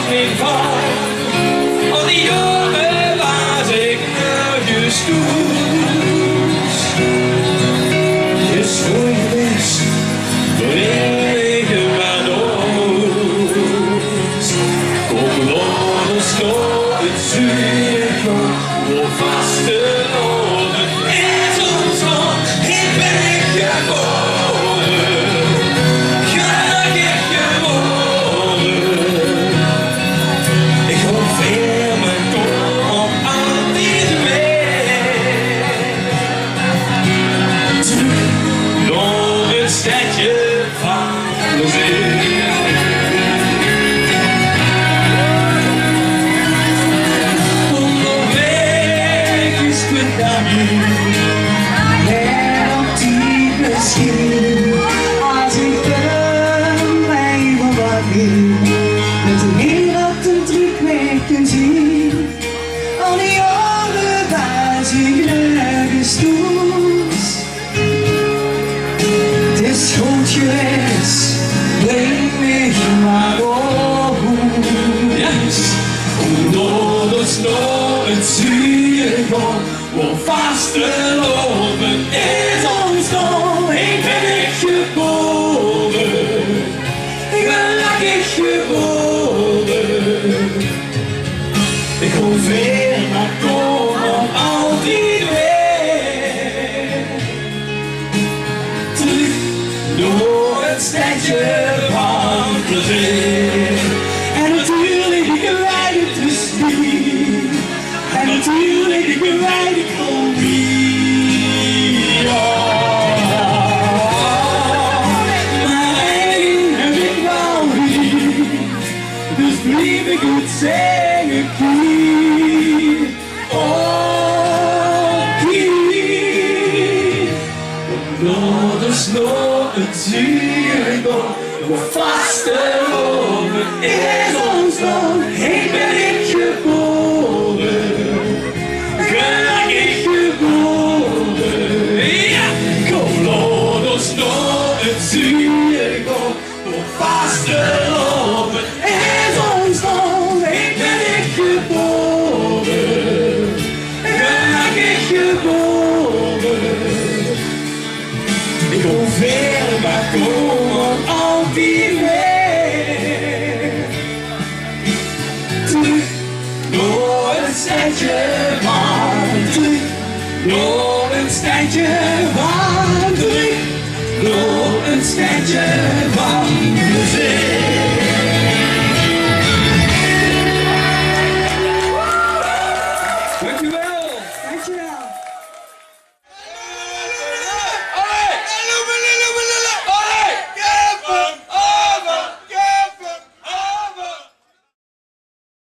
meer van. Al die jaren was ik nergens toes. Je schoon je best, bewegen maar dood. Kom door de snow, het zuur komt vaste lopen. En soms nog, ik ben ik geboren. Gelukkig geboren. Ik hoop veel mijn kom op al die weg. Terug door het stadje van plezier. En op die misschien, als ik er mij van wat wil, met de wereld een truc mee kan zien. Al die jaren was ik nergens toes. Het is goed geweest, breng me maar op. Yes. Kom door de snow, het zuur komt. Om vast te lopen is ons doel. Ik ben ik geboren. Ik ben gelukkig geboren. Ik hoef weer maar kom op al die weg. Terug door het stadje van plezier. En natuurlijk ik wij het dus niet. En natuurlijk ik wij het gewoon niet. Maar één heb ik wel niet. Dus blijf ik het zeggen, Kier. Oh, Kier. Door de snow, het zuur komt. Door vaste lopen is ons doel. Ik ben ik geboren. Gelukkig geboren. Ja, kom door de snow, het zuur komt. Door vaste lopen is ons doel. Ik ben ik geboren. Gelukkig geboren. Ik hoef veel maar komen al die weg. Terug door het stadje van terug. Door een stadje van terug. Door een stadje van plezier. Dankjewel. Dankjewel.